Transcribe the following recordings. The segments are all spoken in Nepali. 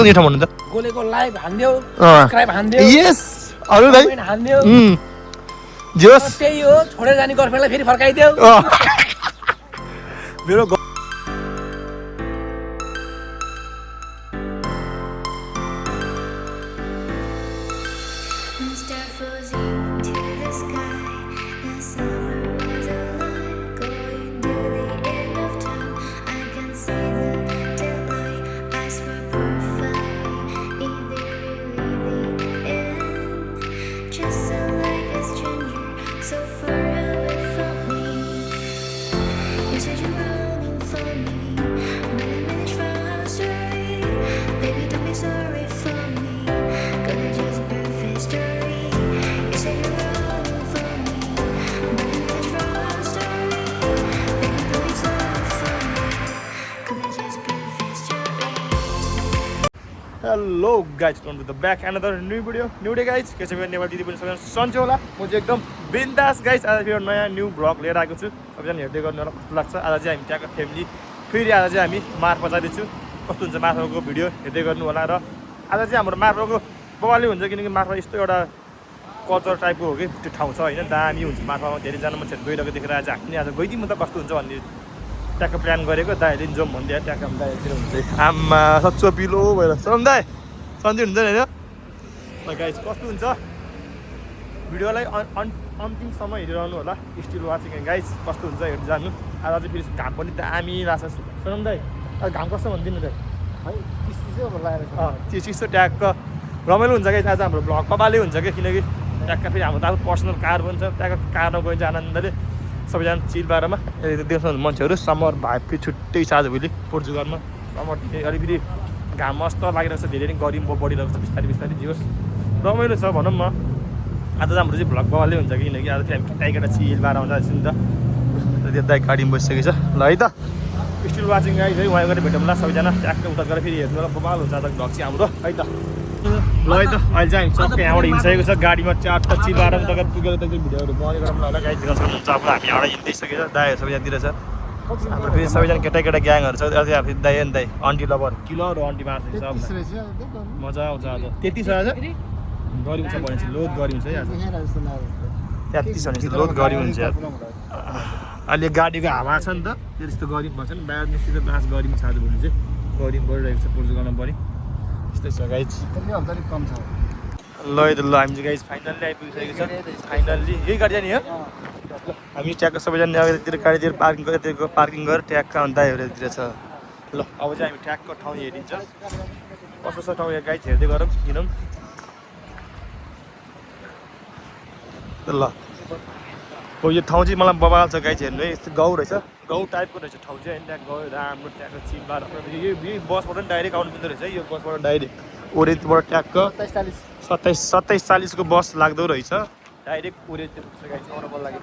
कुन ठाउँ भन्नु त गोलेको लाइभ हान्दियो सब्स्क्राइब हान्दियो यस अरु भाइ कमेन्ट हान्दियो जोस त्यही हो छोडेर जाने गर्लफ्रेन्डलाई फेरि फर्काइदियो मेरो hello guys welcome to the back another new video new day guys के छ भने नेपाली दिदी पनि सबैजना सन्चै होला म चाहिँ एकदम बिन्दास गाइज आज फेरि नयाँ न्यू ब्लग लिएर आएको छु सबैजना हेर्दै गर्नु होला कस्तो लाग्छ आज चाहिँ हामी त्यहाँको फ्यामिली फेरि आज चाहिँ हामी मार्फा जाँदैछु कस्तो हुन्छ मार्फाको भिडियो हेर्दै गर्नु होला र आज चाहिँ हाम्रो मार्फाको बवाली हुन्छ किनकि मार्फा यस्तो एउटा कल्चर टाइपको हो कि त्यो ठाउँ छ होइन दामी हुन्छ मार्फामा धेरैजना मान्छेहरू गइरहेको देखेर आज हामी आज गइदिउँ त कस्तो हुन्छ भन्ने ट्याक्क प्लान गरेको दाइले जाउँ भन्दै ट्याक्क दाइतिर हुन्छ आमा सच्चो पिलो भएर सम दाइ सन्चै हुन्छ नि होइन गाइज कस्तो हुन्छ भिडियोलाई अन्तिमसम्म हेरिरहनु होला स्टिल वाचिङ गाइज कस्तो हुन्छ हेर्नु जानु आज चाहिँ फेरि घाम पनि दामी लाग्छ सोनम दाइ घाम कस्तो भनिदिनु त है चिसो लगाएर चिसो ट्याक्क रमाइलो हुन्छ गाइज आज हाम्रो भ्लग कपालै हुन्छ कि किनकि ट्याक्क फेरि हाम्रो त अब पर्सनल कार पनि छ ट्याक्क कारमा गइन्छ आनन्दले सबैजना चिलबारमा देख्नु मान्छेहरू समर भाइ छुट्टै छ आज भोलि पोर्चुगलमा समर अलि फेरि घाम मस्त लागिरहेको छ धेरै नै गरिब बढिरहेको छ बिस्तारै बिस्तारै जे होस् रमाइलो छ भनौँ न आज चाहिँ हाम्रो चाहिँ भ्लग बवालै हुन्छ कि किनकि आज फेरि हामी टाइगर चिलबारमा जाँदैछु नि त दाइ गाडीमा बसिसकेको छ ल है त स्टिल वाचिङ गाइज है उहाँ गएर भेटौँला सबैजना ट्याक्क उता गएर फेरि हेर्नु होला बवाल हुन्छ आज भ्लग चाहिँ हाम्रो है त ल है त अहिले चाहिँ हामी सबै यहाँबाट हिँडिसकेको छ गाडीमा चारवटा चिलबारमा तक पुगेर त भिडियोहरू बनाउने गरौँ ल गाइड दिन सक्नुहुन्छ अब हामी यहाँबाट हिँड्दैसकेको छ दाइहरू सबैजनातिर छ हाम्रो फेरि सबैजना केटा ग्याङहरू छ अझै फेरि दाइ अनि दाइ अन्टी लभर किलोहरू अन्टी मार्छ सब मजा आउँछ आज 33 आज गरी हुन्छ भनेपछि लोड गरी हुन्छ है आज 33 भनेपछि लोड गरी हुन्छ अहिले गाडीको हावा छ नि त त्यस्तो गरिब भन्छ नि बाहिर निस्किँदा बाँस गरिब छ आज भोलि चाहिँ गरिब बढिरहेको छ पोर्चुगलमा पनि त्यस्तै छ गाइज कम छ ल हामी चाहिँ गाइज फाइनल्ली आइपुगिसकेको छ फाइनल्ली यही गाडी जाने हो हामी ट्याक्क सबैजना यतातिर गाडीतिर पार्किङ गरेर ट्याक्क अन्त दाइहरूतिर छ ल अब चाहिँ हामी ट्याक्क ठाउँ हेरिन्छ कस्तो छ ठाउँ यहाँ गाइड हेर्दै गरौँ किनौँ ल हो यो ठाउँ चाहिँ मलाई बबाल छ गाइड हेर्नु है यस्तो गाउँ रहेछ गाउँ टाइपको रहेछ ठाउँ चाहिँ होइन त्यहाँ गाउँ राम्रो ट्याक्क चिलबार यही बसबाट पनि डाइरेक्ट आउनु पर्दो रहेछ यो बसबाट डाइरेक्ट ओरेतिर ट्याक्क 27-40 को बस लाग्दो रहेछ डाइरेक्ट ओरेतिर आउनु लागि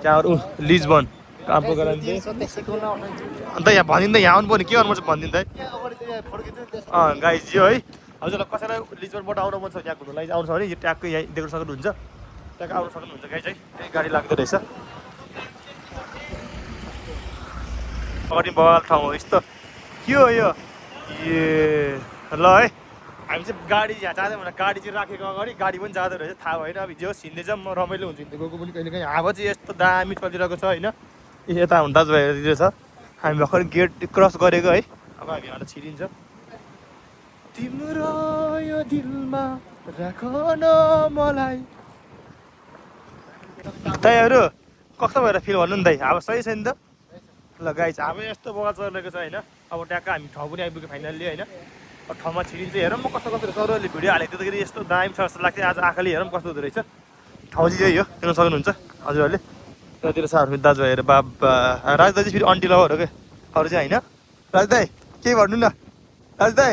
त्यहाँ लिजबन कामको गराइन्छ अन्त यहाँ भनिदिँदा यहाँ आउनु पर्ने के गर्नु पर्छ भनिदिँदा गाइज यो है हजुरलाई कसैलाई लिजबनबाट आउनु मन छ त्यहाँ घुम्नु लागि आउनु छ भने यो ट्याक्कै यहाँ देख्न सक्नुहुन्छ ट्याक्क आउनु सक्नुहुन्छ गाइज है त्यही गाडी लाग्दो रहेछ अगाडि बवाल ठाउँ हो यस्तो के हो यो ए ल है हामी चाहिँ गाडी यहाँ जाँदै भने गाडी चाहिँ राखेको अगाडि गाडी पनि जाँदो रहेछ थाहा भएन अब जो हिँड्दैछ म रमाइलो हुन्छ हिँड्दै गएको पनि कहिले काहीँ हावा चाहिँ यस्तो दामी चलिरहेको छ होइन यता हुन दाजुभाइहरूतिर छ हामी भर्खर गेट क्रस गरेको है अब हामी यहाँ छिरिन्छ तिम्रो यो दिलमा राख न मलाई दाइहरू कस्तो भएर फिल भन्नु नि दाइ अब सही छ नि त ल गाइज अब यस्तो बगाल चलिरहेको छ होइन अब ट्याक्क हामी ठाउँ पनि आइपुग्यो फाइनल्ली होइन ठाउँमा छिरिन्छ हेरौँ म कस्तो कस्तो सरहरूले भिडियो हालेको त्यतिखेर यस्तो दामी छ जस्तो लाग्थ्यो आज आँखाले हेरौँ कस्तो हुँदो रहेछ ठाउँ चाहिँ यही हो हेर्न सक्नुहुन्छ हजुरहरूले त्यतिर साह्रो दाजुभाइहरू बाबा राज दाजु फेरि अन्टी लभर हो क्या अरू चाहिँ होइन राज दाइ केही भन्नु न राज दाइ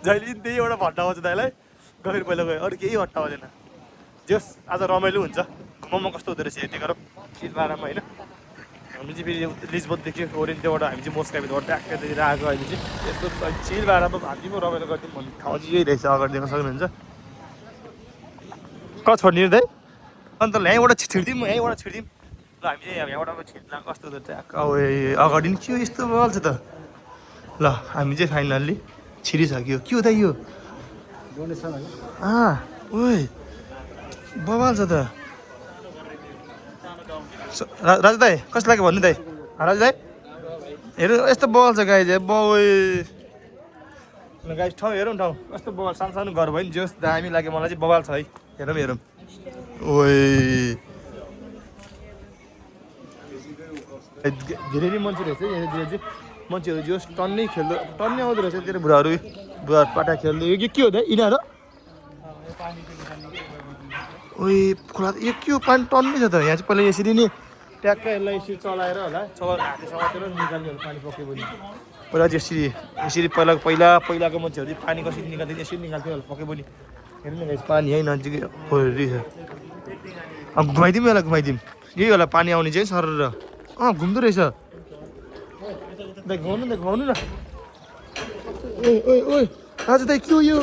जहिले त्यही एउटा भट्टा आउँछ दाइलाई गएर पहिला गयो अरू केही भट्टा आउँदैन जोस् आज रमाइलो हुन्छ मोमो कस्तो हुँदो रहेछ हेर्ने गरौँ चिलबारमा होइन हामी चाहिँ फेरि लिजबनदेखि ओरेन्टबाट हामी चाहिँ मोस्काइबाट ट्याक्कतिर आएको अहिले चाहिँ यस्तो चिलबारमा हामी पो रमाइलो गरिदिउँ भन्ने ठाउँ चाहिँ यही रहेछ अगाडि देख्न सक्नुहुन्छ कहाँ छोड्ने दाइ अन्त यहीँबाट छिडिदिउँ यहीँबाट छिडिदिउँ हामी चाहिँ यहाँबाट छिट्ला कस्तो त अगाडि नि के हो यस्तो बल छ त ल हामी चाहिँ फाइनल्ली छिरिसक्यो के हो त यो ओइ बवाल छ त राजु दाई कस्तो लाग्यो भन्नु दाई राजु दाई हेरौँ यस्तो बवाल छ गाई चाहिँ बाउ गाई ठाउँ हेरौँ ठाउँ कस्तो बवाल सानो सानो घर भयो नि जोस् दामी लाग्यो मलाई चाहिँ बवाल छ है हेरौँ हेरौँ ओइ धेरै नै मान्छे रहेछ यहाँनिर चाहिँ मान्छेहरू जोस् टन्नै आउँदो रहेछ त्यो बुढा पाटा खेल्दै यो के हो त यिनीहरू ओइ खोला यो के हो पानी टन्नै छ त यहाँ चाहिँ पहिला यसरी नै ट्याक्कै यसलाई यसरी चलाएर होला हातले समातेर निकाल्ने होला पानी पक्यो भने पहिला चाहिँ यसरी पहिलाको मान्छेहरू चाहिँ पानी कसरी निकाल्थ्यो यसरी निकाल्थ्यो होला पक्यो भने हेर्नु न पानी है नजिकै छ अब घुमाइदिउँ यसलाई घुमाइदिउँ यही होला पानी आउने चाहिँ सर घुम्दो रहेछ घुमाउनु न ओइ आज दाइ के हो यो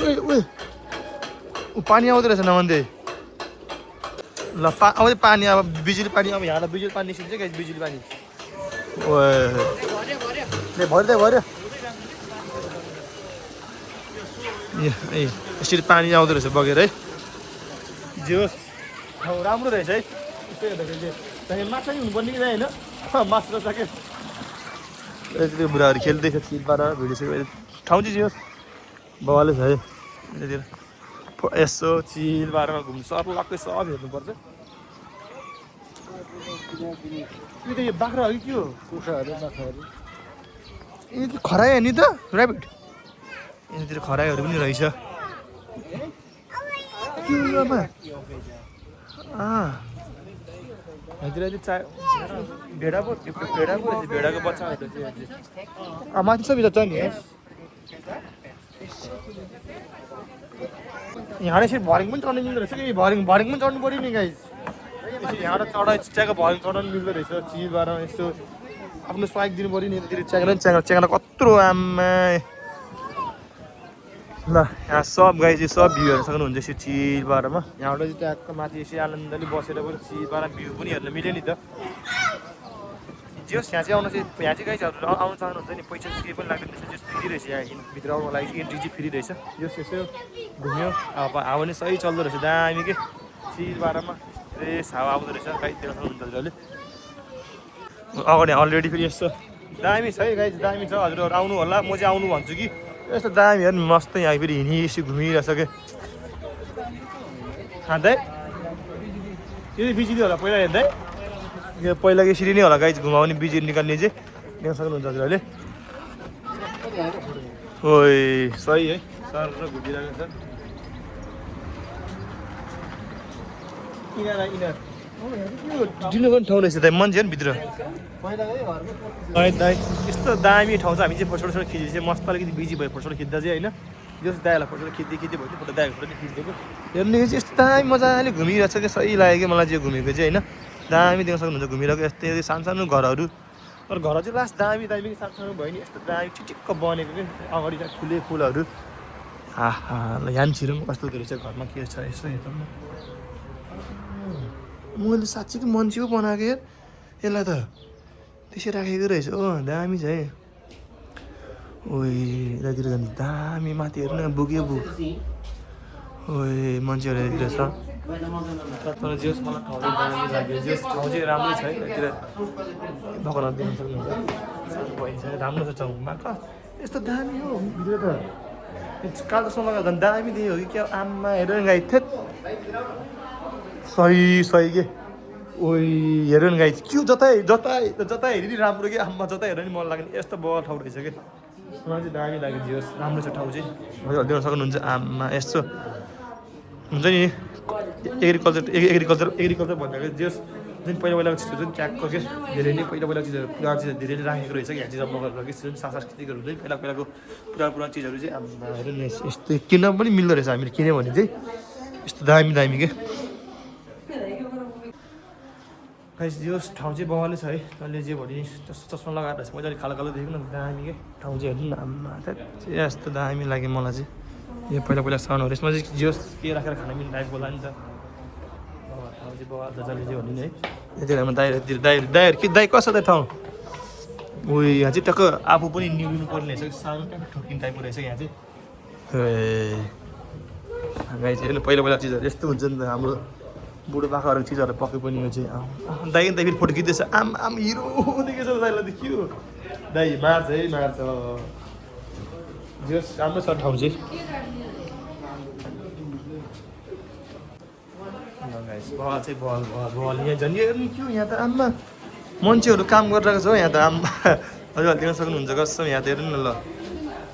पानी आउँदो रहेछ नभन्दै ल आउँदै पानी अब बिजुली पानी अब यहाँ बिजुली पानी निस्किन्छ क्या बिजुली पानी भर्यो ए यसरी पानी आउँदो रहेछ बगेर है जे होस् राम्रो रहेछ है त्यस्तै हेर्दाखेरि माछा नि हुनुपर्ने कि होइन माछा त सक्यो यति बुढाहरू खेल्दैछ चिलबाट भिडियो ठाउँ चाहिँ जे होस् बाबाले छ है यतातिर यसो चिलबारमा घुम्नु लक्कै सब हेर्नुपर्छ यो त यो बाख्रा हो कि के हो कुखुराहरू यो त खरायो नि त ऱ्याबिट यतातिर खरायोहरू पनि रहेछ के हो योमा भेडाको बच्चाहरू माथि सब छ नि यहाँ यसरी भरिङ पनि चढ्नु मिल्दो रहेछ कि भरिङ पनि चढ्नु पऱ्यो नि गाइस यसरी यहाँबाट चियाको भरिङ चढ्नु मिल्दो रहेछ चिलबाट यसो आफ्नो स्वाइक दिनु पऱ्यो नि यतातिर च्याङ्रा कत्रो आमा ल यहाँ सब गाई चाहिँ सब भ्यू हेर्न सक्नुहुन्छ यसरी चिलबारमा यहाँबाट चाहिँ ट्याक्क माथि यसरी आनन्दले बसेर पनि चिलबाट भ्यू पनि हेर्न मिल्यो नि त जे होस् यहाँ चाहिँ गाइजहरू आउनु चाहनुहुन्छ नि पैसा केही पनि लाग्दैन जस्तो फ्री रहेछ यहाँ भित्र आउनुको लागि एन्ट्री चाहिँ फ्री रहेछ यसो घुम्यो अब हावा पनि सही चल्दो रहेछ दामी के चिलबारमा फ्रेस हावा आउँदो रहेछ गाइज देख्न सक्नुहुन्छ हजुरहरूले अगाडि अलरेडी फेरि यस्तो दामी छ है गाइज दामी छ हजुरहरू आउनु होला म चाहिँ आउनु भन्छु कि यस्तो दामी हेर्नु मस्त यहाँ फेरि हिँडिसी घुमिरहेछ क्या खाँदै यो बिजुली होला पहिला हेर्दै यो पहिला यसरी नै होला गाइज घुमाउने बिजुली निकाल्ने चाहिँ देख्न सक्नुहुन्छ हजुरहरूले ओइ सही है सर घुमिरहेको छ ढिलो पनि ठाउँ रहेछ दाइ मान्छे भित्र यस्तो दामी ठाउँ छ हामी चाहिँ फोटो खिच्दै चाहिँ मस्त अलिकति बिजी भयो फोटो खिच्दा चाहिँ होइन जस दाइलाई फोटो खिच्दै भयो फोटो दाइको फोटो खिचिदिएको हेर्ने चाहिँ यस्तो दामी मजाले घुमिरहेछ क्या सही लाग्यो क्या मलाई चाहिँ घुमेको चाहिँ होइन दामी देख्न सक्नुहुन्छ घुमिरहेको यस्तै सानो घरहरू तर घर चाहिँ लास्ट दामी सानो भयो नि यस्तो दामी चिटिक्क बनेको क्या अगाडि चाहिँ ठुलै फुलहरू ल यहाँ छिरो पनि कस्तो हुँदो रहेछ घरमा के छ यसो हेर्नु मैले साँच्चीको मान्छे पो बनाएको यार यसलाई त त्यसै राखेको रहेछ दामी छ है ओइ यतातिर झन् दामी माथि हेर्नु बुग्यो ओइ मान्छेहरू यतातिर छ तर जे होस् मलाई ठाउँ चाहिँ दामी लाग्यो जे ठाउँ चाहिँ राम्रै छ है यतातिर भगवान देख्न सक्नुहुन्छ राम्रो छ ठाउँमा यस्तो दामी हो भित्र त कालोसँग लगाएर झन् दामी दियो कि क्या आमा हेर गाई थिएँ सही के ओइ हेर न गाई के जता हेरि राम्रो कि आम्मा जता हेर नि मन लाग्ने यस्तो बल ठाउँ रहेछ कि मलाई चाहिँ दामी लाग्यो जे होस् राम्रो छ ठाउँ चाहिँ हजुर देख्न सक्नुहुन्छ आम्मा यस्तो हुन्छ नि एग्रिकल्चर भनेको जे होस् जुन पहिलाको चिजहरू जुन ट्यागको के धेरै नै पहिलाको चिजहरू पुरानो चिजहरू धेरै नै राखेको रहेछ कि यहाँ चाहिँ जब कि जुन सांस्कृतिकहरू चाहिँ पहिलाको पुरानो चिजहरू चाहिँ आम्मा हेर नि यस्तो किन्न पनि मिल्दो रहेछ हामीले किन्यो भने चाहिँ यस्तो दामी के गाइस यो ठाउँ चाहिँ बवालै छ है तैँले जे भने चस्मा लगाएर रहेछ मैले अलिक खालो देखेको न दामी के ठाउँ चाहिँ हेर्नु न आम्मा यस्तो दामी लाग्यो मलाई चाहिँ यो पहिला साउन्डहरू यसमा चाहिँ जे के राखेर खाना मिल्ने टाइपको होला नि त ठाउँ चाहिँ बवा जसले जे भन्ने नि है यति बेलामा दाइहरूतिर दाइहरू के दाइ कसो दाइ ठाउँ उयो यहाँ चाहिँ टक्क आफू पनि निउलिनु पर्ने रहेछ सानो टक्क ठोकिने टाइपको रहेछ यहाँ चाहिँ गाई चाहिँ हेर्नु पहिला चिजहरू यस्तो हुन्छ नि त हाम्रो बुढोपाकाहरूको चिजहरू पक्कै पनि यो चाहिँ दाइ दाइ फेरि फोटो खिच्दैछ आम हिरो देखेछ दाइलाई देखियो दाइ मार्छ है मार्छ जस राम्रो छ ठाउँ चाहिँ बल चाहिँ बल यहाँ झन् हेर्नु के हो यहाँ त आम्मा मान्छेहरू काम गरिरहेको छ हो यहाँ त आम्मा हजुर देख्न सक्नुहुन्छ कसम यहाँ त हेर्नु न ल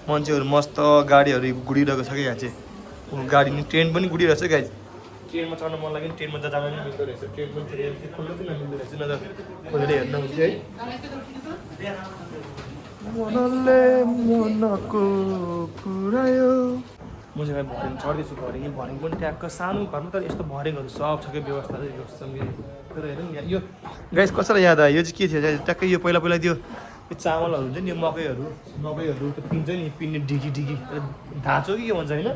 मान्छेहरू मस्त गाडीहरू गुडिरहेको छ कि यहाँ चाहिँ गाडी नि ट्रेन पनि गुडिरहेको छ गाडी ट्रेनमा चढ्न मन लाग्यो ट्रेनमा जान पनि मिल्दो रहेछ ट्रेन पनि खोल्नु पनि नमिल्दो रहेछ नजर खोलेर हेर्नु हुन्छ है मनले मनको कुरायो म चाहिँ भरिङ चढ्दैछु भरिङ पनि ट्याक्क सानो घरमा तर यस्तो भरिङहरू सब छ कि व्यवस्था चाहिँ तर हेरौँ यहाँ यो गाइस कसैलाई याद आयो यो चाहिँ के थियो ट्याक्कै यो पहिला त्यो चामलहरू हुन्छ नि यो मकैहरू त्यो पिन्छ नि पिन्ने डिगी धाँचो कि के भन्छ होइन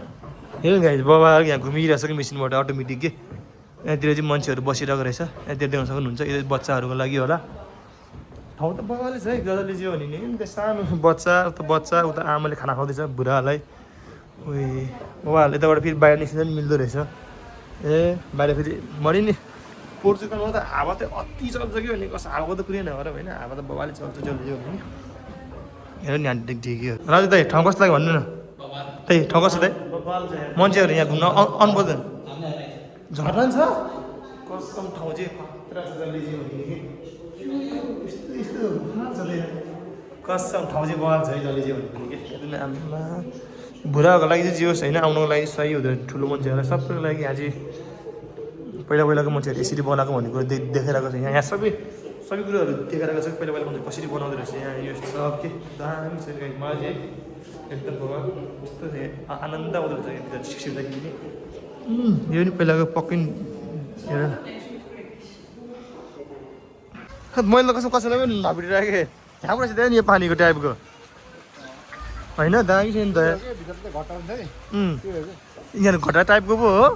हेर्नु गाइस बाबा यहाँ घुमिरहेछ कि मेसिनबाट अटोमेटिक के यहाँतिर चाहिँ मान्छेहरू बसिरहेको रहेछ यहाँतिर देख्न सक्नुहुन्छ यो बच्चाहरूको लागि होला ठाउँ त बाबाले छ है गजलले जे भने नि सानो बच्चा उता आमाले खाना खुवाउँदैछ बुढालाई उयो बाबाहरूले यताबाट फेरि बाहिर निस्किँदा पनि मिल्दो रहेछ ए बाहिर फेरि मरि नि पोर्चुगलमा त हावा त अति चल्छ कि भने कस्तो हावा त कुरै नगर होइन हावा त बाबाले चल्छ जसले जो भने हेर नि हामी ठिकै हो राजु दाइ ठाउँ कस्तो लाग्यो भन्नु न त्यही ठाउँ कस्तो दाइ मान्छेहरू यहाँ घुम्न आउनु पर्दैन झर्ना छ कसम ठाउँ चाहिँ कसम ठाउँ चाहिँ बगाल छ है जसले चाहिँ भन्नु कि आमा बुढाहरूको लागि चाहिँ जे होस् होइन आउनुको लागि सही हुँदैन ठुलो मान्छेहरूलाई सबैको लागि यहाँ चाहिँ पहिलाको मान्छेहरू यसरी बनाएको भन्ने कुरो देखाइरहेको छ यहाँ सबै कुरोहरू देखाइरहेको छ पहिला मान्छे कसरी बनाउँदो रहेछ यहाँ यो सब के दामी छ मलाई चाहिँ एकदम बाबा यस्तो आनन्द आउँदो रहेछ यहाँतिर सिक्सिँदाखेरि यो नि पहिलाको पक्कै हेर मैले त कसैलाई पनि नभिडिराखेँ यहाँबाट चाहिँ यो पानीको टाइपको होइन दामी छ नि त यहाँ घटा टाइपको पो हो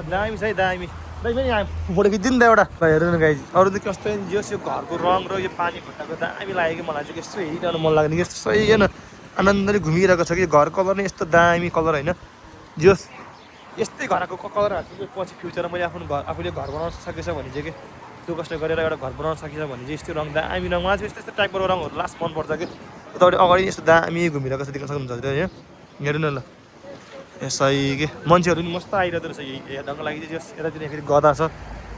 दामी छ है दामी दाइ पनि यहाँ फोटो खिचिदिनु नि त एउटा हेर्नु न गाई अरू त कस्तो जोस् यो घरको रङ र यो पानी खुट्टाको दामी लाग्यो कि मलाई चाहिँ यस्तो हेरिरहनु मन लाग्ने कि यस्तो सही होइन आनन्दले घुमिरहेको छ कि घर कलर नै यस्तो दामी कलर होइन जोस् यस्तै घरको कलरहरू पछि फ्युचरमा मैले आफूले घर बनाउन सकेछ भने चाहिँ कि त्यो कष्ट गरेर एउटा घर बनाउन सकेछ भने चाहिँ यस्तो रङ दामी रङ मलाई चाहिँ यस्तो टाइपको रङहरू लास्ट मनपर्छ कि तपाईँले अगाडि यस्तो दामी घुमिरहेको छ देख्न सक्नुहुन्छ हजुर होइन हेर्नु न ल सही के मान्छेहरू पनि मस्त आइरहेको रहेछ हेर्नको लागि चाहिँ यतातिर फेरि गदा छ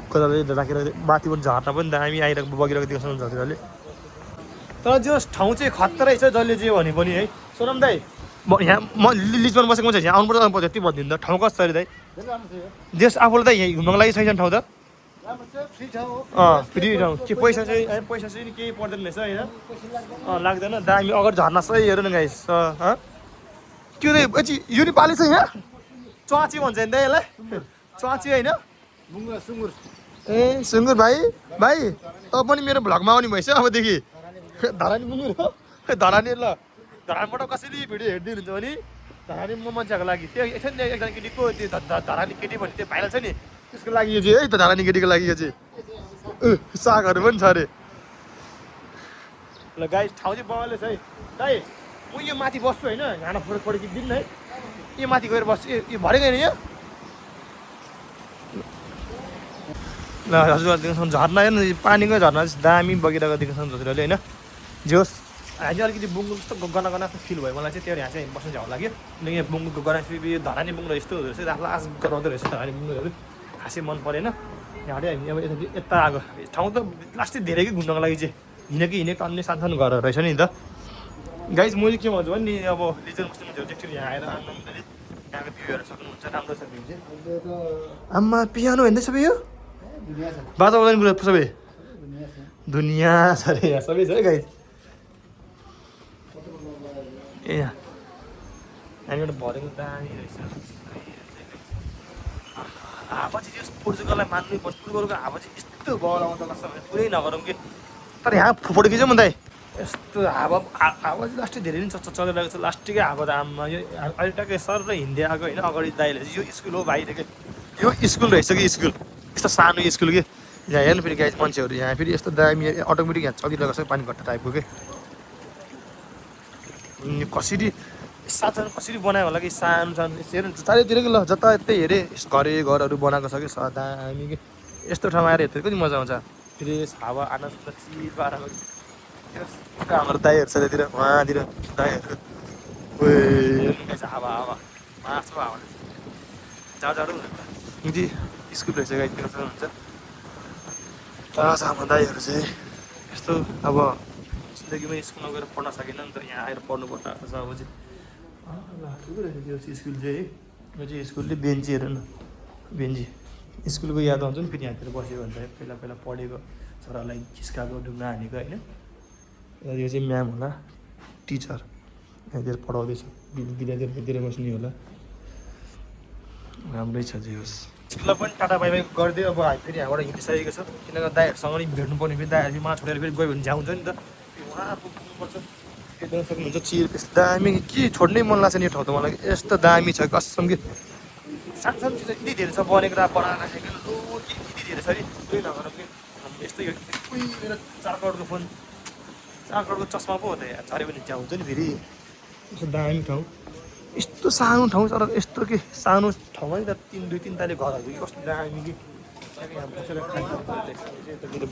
गदाले राखेर माथि पनि झर्ना पनि दामी आइरहेको बगिरहेको देख्न सक्नुहुन्छ हजुरहरूले तर जो ठाउँ चाहिँ खत्तरै छ जसले जे भने पनि है सोनम दाइ यहाँ म लिजमा बसेको मान्छे यहाँ आउनुपर्छ यति भनिदिनु त ठाउँ कस्तो अरे दाइ जस आफूलाई त यहीँ घुम्नको लागि छैन ठाउँ त फ्री ठाउँ के पैसा चाहिँ नि केही पर्दैन रहेछ होइन लाग्दैन दामी अगाडि झर्ना सही हेर्नु न गाइस त्यो यो नि पाली छ यहाँ च्वाची भन्छ नि त यसलाई च्वाची होइन ए सुँगुर भाइ तँ पनि मेरो भ्लगमा आउने भएछ अबदेखि धरानी मुङ्गुर हो धरानी ल धरानबाट कसरी भिडियो हेरिदिनुहुन्छ भने धरानी म मान्छेहरूको लागि त्यो एकजना केटीको त्यो धरानी केटी भन्ने त्यो भाइरल छ नि त्यसको लागि यो चाहिँ है त धरानी केटीको लागि यो चाहिँ सागहरू पनि छ अरे ल गाई ठाउँ चाहिँ बगाले छ है दाइ म यो माथि बस्छु होइन घाँडा फोटो खिच्दिनु न है यो माथि गएर बस्छु यो भरेको होइन यो ल हजुर देख्न सक्नुहुन्छ झर्ना हेर्नु पानीको झर्ना चाहिँ दामी बगिरहेको देख्न सक्नुहुन्छ हजुरहरूले होइन जोस् यहाँ चाहिँ अलिकति बुङ्गु जस्तो गना फिल भयो मलाई चाहिँ त्यो यहाँ चाहिँ बस्नु झ्याउ लाग्यो किनकि यहाँ बुङ्गुको गना यो धरानी बुङ्गु यस्तो हुँदो रहेछ आफूलाई आश गराउँदो रहेछ धरानी बुङ्गुहरू खासै मन परेन यहाँबाट हामी अब यता आएको ठाउँ त लास्टै धेरै घुम्नको लागि चाहिँ हिँडेको अन्य सानो घरहरू रहेछ नि त गाइज मैले के भन्छु भने नि अब लिजन मुस्लिमहरू चाहिँ यहाँ आएर आनन्दले यहाँको भ्यू हेर्न सक्नुहुन्छ राम्रो छ भ्यू चाहिँ आम्मा पियानो हेर्दै सबै यो बाजा बजाउने कुरा सबै दुनियाँ छ अरे यहाँ सबै छ है गाइज ए यहाँ यहाँनिर भरेको दामी रहेछ हावा चाहिँ यस पोर्चुगललाई मान्नै पर्छ पोर्चुगलको हावा चाहिँ यस्तो बल आउँछ लाग्छ भने पुरै नगरौँ कि तर यहाँ फोटो खिच्यौँ नि दाइ यस्तो हावा चाहिँ लास्टै धेरै नै चलिरहेको छ लास्टिकै हावा त आमा यो अहिले टक्कै सर र हिँड्दै आएको होइन अगाडि दाइले यो स्कुल हो भाइ यो स्कुल रहेछ कि स्कुल यस्तो सानो स्कुल कि यहाँ हेर्नु फेरि गाइज मान्छेहरू यहाँ फेरि यस्तो दामी अटोमेटिक यहाँ चलिरहेको छ पानी घट्टा टाइपको के कसरी सानो कसरी बनायो होला कि सानो सानो हेर्नु चारैतिर कि ल जता यतै हेरेँ घरहरू बनाएको छ कि दामी कि यस्तो ठाउँमा आएर हेर्दा कति मजा आउँछ फ्रेस हावा आनन्द चिल पाराको हाम्रो दाईहरू छ त्यतिर उहाँतिर दाईहरू हावा हावा मासु हावा जाडो हुँदैन यदि स्कुल रहेछ गाइडतिर हुन्छ तर हाम्रो दाईहरू चाहिँ यस्तो अब जिन्दगीमा स्कुलमा गएर पढ्न सकेन नि त यहाँ आएर पढ्नु पर्छ अब चाहिँ ठुलो रहेछ त्यो स्कुल चाहिँ है यो चाहिँ स्कुलले बेन्ची हेर न बेन्ची स्कुलको याद आउँछ नि फेरि यहाँतिर बस्यो भने त पहिला पहिला पढेको छोरालाई खिस्काएको ढुङ्गा हानेको होइन यो चाहिँ म्याम होला टिचर यहाँतिर पढाउँदैछ विद्यार्थीतिर बस्ने होला राम्रै छ जे होस् स्कुललाई पनि टाटा बाई बाई गरिदियो अब हामी फेरि यहाँबाट हिँडिसकेको छ किनभने दाईहरूसँग पनि भेट्नु पर्ने फेरि दाईहरू मा छोडेर फेरि गयो भने झ्याउँछ नि त उहाँ पुग्नुपर्छ देख्न सक्नुहुन्छ चिर यस्तो दामी के छोड्नै मन लाग्छ नि यो ठाउँ त मलाई यस्तो दामी छ कसम कि सानो सानो चिज यति धेरै छ बनेको बनाएर राखेको लो के यति धेरै छ नि उयो नगर कि यस्तो यो मेरो 4 करोडको फोन 4 करोडको चस्मा पो हो त यहाँ झऱ्यो भने झ्याउँछ नि फेरि यस्तो दामी ठाउँ यस्तो सानो ठाउँ तर यस्तो के सानो ठाउँमा नि त 2-3 तले घरहरू कि कस्तो दामी कि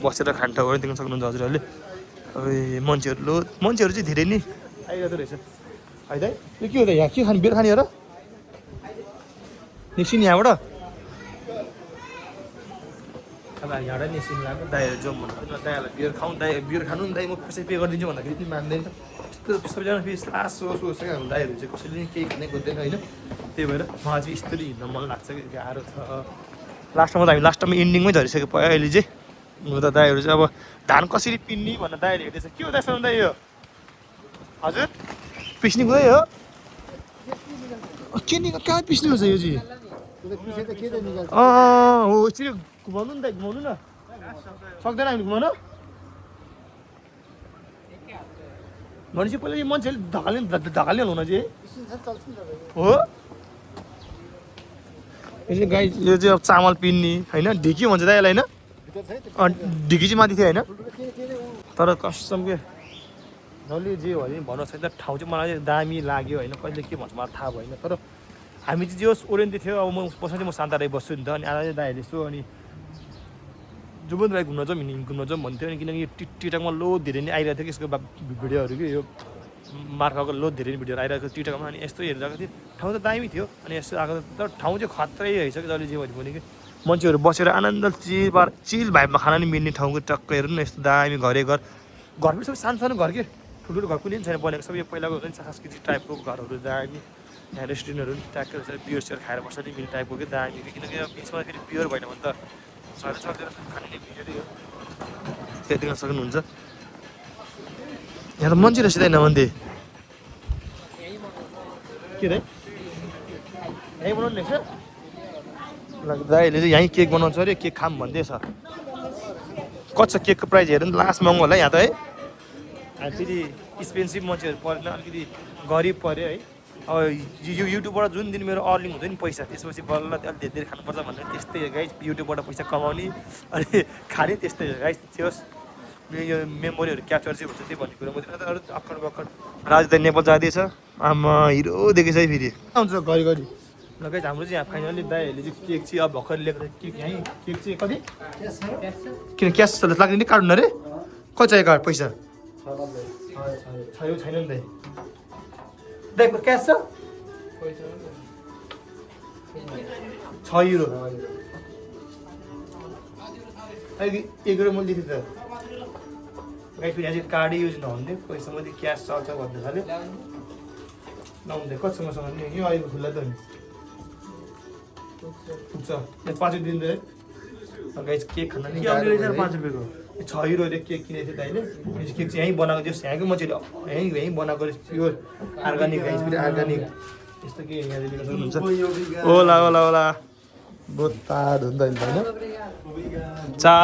बसेर खाने ठाउँहरू देख्न सक्नुहुन्छ हजुरहरूले अब मान्छेहरू चाहिँ धेरै नै आइरहेको रहेछ है दाइ यो के हो त यहाँ के खाने बियर खाने हो र निस्किने यहाँबाट अब यहाँबाट निस्किनु लाग्यो दाइहरू जाउँ भन्नु दाइहरूलाई बियर खाउँ दाइ बियर खानु नि दाइ म पैसा पे गरिदिन्छु भन्दाखेरि पनि मान्दैन त्यस्तो सबैजना फेरि लास सोच क्या हाम्रो दाइहरू चाहिँ कसैले पनि केही खाने गर्दैन होइन त्यही भएर मलाई चाहिँ यस्तरी हिँड्न मन लाग्छ कि गाह्रो छ लास्टमा त हामी लास्टमा इन्डिङमै झरिसक्यो भयो अहिले चाहिँ त दाइहरू चाहिँ अब धान कसरी पिन्ने भनेर दाइहरूले हेर्दैछ के हो दाइसँग दाइ यो हजुर पिस्ने कुरै हो के निका कहाँ पिस्ने हुन्छ यो चाहिँ हो यसरी घुमाउनु नि त घुमाउनु न सक्दैन हामी घुमाउनु भनेपछि पहिला यो मान्छेले ढकाल्ने हुन चाहिँ हो यो चाहिँ गाई यो चाहिँ अब चामल पिन्ने होइन ढिकी भन्छ दाइ यसलाई होइन ढिकी चाहिँ माथि थियो होइन तर कसम के जसले जे हो भने भन्नुहोस् होइन ठाउँ चाहिँ मलाई चाहिँ दामी लाग्यो होइन कहिले के भन्छ मलाई थाहा भएन तर हामी चाहिँ जे होस् ओरेन्टी थियो अब म बस्न चाहिँ म शान्त रही बस्छु नि त अनि आज चाहिँ दाइहरूले यसो अनि जुबन्त भाइ घुम्न जाउँ भन्थ्यो अनि किनकि यो टिकटकमा लोड धेरै नै आइरहेको थियो कि यसको भिडियोहरू कि यो मार्काको लोड धेरै नै भिडियोहरू आइरहेको थियो टिकटकमा अनि यस्तो हेरिरहेको थियो ठाउँ त दामी थियो अनि यस्तो आएको तर ठाउँ चाहिँ खत्रै रहेछ कि जसले जे भने कि मान्छेहरू बसेर आनन्द चिल भाइबमा खाना नि मिल्ने ठाउँको टक्क हेर्नु न यस्तो दामी घरै घर पनि सबै सानो सानो घर के ठुल्ठुलो घर कुनै पनि छैन बनेको सबै पहिलाको हुन्छ नि सांस्कृतिक टाइपको घरहरू दामी यहाँ रेस्टुरेन्टहरू पनि ट्याक्कै रहेछ बियर सियर खाएर बस्छ नि मिल्ने टाइपको कि दामी किनकि बिचमा फेरि बियर भएन भने त सक्दैन खाने भिडियो त्यही देख्न सक्नुहुन्छ यहाँ त मान्छे रहेछ दाइ नभन्दै के दाइ यहीँ बनाउनु रहेछ दाइहरूले चाहिँ यहीँ केक बनाउँछ अरे केक खाम भन्दैछ कति छ केकको प्राइस हेर्नु नि लास्ट महँगो होला यहाँ त है हामी फेरि एक्सपेन्सिभ मान्छेहरू परेन अलिकति गरिब पऱ्यो है अब यो युट्युबबाट जुन दिन मेरो अर्निङ हुन्छ नि पैसा त्यसपछि बल्ल अलिक धेरै खानुपर्छ भनेर त्यस्तै हो गाइस युट्युबबाट पैसा कमाउने अनि खाने त्यस्तै हो गाइस होस् यो मेमोरीहरू क्याप्चर चाहिँ हुन्छ त्यही भन्ने कुरो म अरू अक्कड बक्कड राजधानी नेपाल जाँदैछ आमा हिरो देखेछ है फेरि आउँछ घरिघरि ल गाइस हाम्रो चाहिँ यहाँ फाइनली दाइहरूले चाहिँ केक चाहिँ अब भर्खर ल्याएको केक यहीँ केक चाहिँ कति किन क्यास लाग्ने नि काट्नु अरे कति चाहियो कार्ड पैसा छैन नि दाइ दाइको क्यास छ 6 युरो एक युरो मैले दिएको थिएँ त गाई फेरि अझै कार्डै युज नहुन्थ्यो पैसा मात्रै क्यास चल्छ भन्नु थाल्यो नहुन्थ्यो कतिसम्मसँग नि यो अहिले खुल्ला त नि पुग्छ 5 दिन है गाई केक खाना नि 5 रुपियाँको 6 युरो केक किनेको थियो दाइले केक चाहिँ यहीँ बनाएको थियो यहाँकै मान्छेले यहीँ बनाएको प्योर अर्ग्यानिक गाइस फेरि अर्ग्यानिक यस्तो के यहाँ देख्न सक्नुहुन्छ ओला ओला ओला बोताड हुन्छ नि होइन चा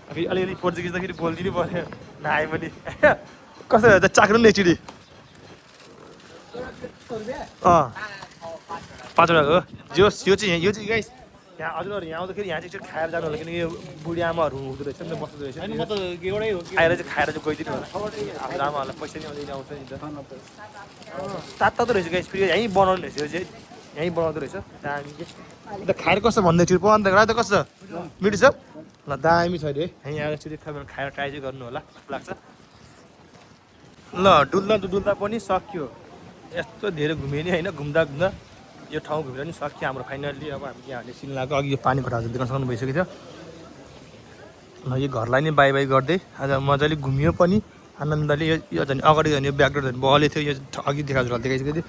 फेरि अलिअलि पोर्चुगिज त फेरि बोलिदिनु पऱ्यो नआए पनि कसरी हुन्छ चाख्नु नि एकचोटि 5 रुपियाँको यो चाहिँ गाइस यहाँ हजुर यहाँ आउँदाखेरि यहाँ चाहिँ एकचोटि खाएर जानु होला किनकि यो बुढी आमाहरू हुँदो रहेछ नि त बस्दो रहेछ होइन म त एउटै हो आएर चाहिँ खाएर चाहिँ गइदिनु होला हाम्रो आमाहरूलाई पैसा नि आउँदैन आउँछ नि त तातो रहेछ गाइस फेरि यहीँ बनाउने रहेछ यो चाहिँ यहीँ बनाउँदो रहेछ दामी के अन्त खाएर कस्तो भन्दै थियो पो अन्त त कस्तो मिठो छ ल दामी छ अरे है यहीँ आएर एकचोटि खाएर ट्राई चाहिँ गर्नु होला लाग्छ ल डुल्दा पनि सक्यो यस्तो धेरै घुम्यो नि होइन घुम्दा यो ठाउँ घुमेर नि सक्यो हाम्रो फाइनल्ली अब हामी यहाँहरूले सिङ्लाको अघि यो पानी खटाहरू देख्न सक्नु भइसकेको थियो ल यो घरलाई नै बाई गर्दै आज मजाले घुमियो पनि आनन्दले यो झन् अगाडि झन् यो ब्याकग्राउन्ड झन् बहले थियो यो अघि देखाएको देखाइसकेको थियो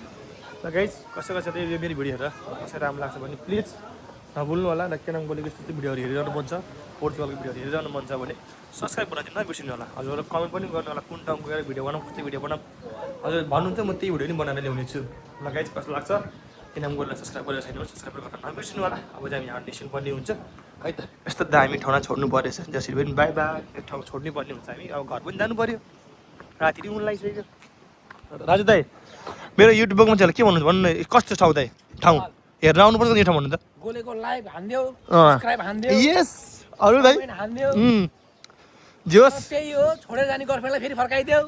ल गाइज कसै चाहिँ यो मेरो भिडियोहरू कसै राम्रो लाग्छ भने प्लिज नभुल्नु होला र केनाङ बोलेको यस्तो भिडियोहरू हेरिरहनु मन छ पोर्चुगलको भिडियोहरू हेरिरहनु मन छ भने सब्सक्राइब गर्न चाहिँ नबिर्सिनु होला हजुर कमेन्ट पनि गर्नु होला कुन ठाउँ गएर भिडियो बनाऊँ कस्तो भिडियो बनाऊँ हजुर भन्नुहुन्छ म त्यही भिडियो नि बनाएर ल्याउने छु ल गाइज कस्तो लाग्छ केनाङ बोलेर सब्सक्राइब गरेर छैन भने सब्सक्राइब गर्न नबिर्सिनु होला अब चाहिँ हामी यहाँ निस्किनु पर्ने हुन्छ है त यस्तो दामी ठाउँमा छोड्नु परेछ जसरी पनि बाई यो ठाउँ छोड्नै पर्ने हुन्छ हामी अब घर पनि जानु पऱ्यो राति पनि उन लागिसक्यो राजु दाई मेरो युट्युबको मान्छेहरूलाई के भन्नुहुन्छ भन्नु कस्तो ठाउँ दाइ ठाउँ हेर्न आउनुपर्छ नि यो ठाउँ भन्नु त गोलेको लाइभ हान्दियो सब्स्क्राइब हान्दियो यस अरू दाइ हान्दियो जोस त्यही हो छोडेर जाने गर्लफ्रेन्डलाई फेरि फर्काइदेऊ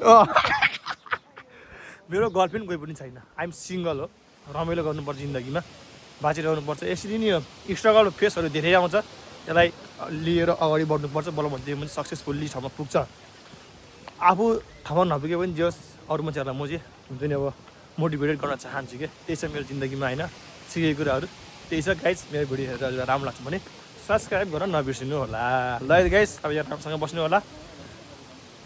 मेरो गर्लफ्रेन्ड कोही पनि छैन आइएम सिङ्गल हो रमाइलो गर्नुपर्छ जिन्दगीमा बाँचिरहनुपर्छ यसरी नि स्ट्रगल फेसहरू धेरै आउँछ त्यसलाई लिएर अगाडि बढ्नुपर्छ बल्ल भन्दै पनि सक्सेसफुल्ली ठाउँमा पुग्छ आफू ठाउँमा नपुगे पनि जोस् अरू मान्छेहरूलाई म चाहिँ हुन्छ नि अब मोटिभेटेड गर्न चाहन्छु कि त्यही छ मेरो जिन्दगीमा होइन सिकेको कुराहरू त्यही छ गाइज मेरो भिडियो हेरेर राम्रो लाग्छ भने सब्सक्राइब गर्न नबिर्सिनु होला ल गाइज अब यहाँ राम्रोसँग बस्नु होला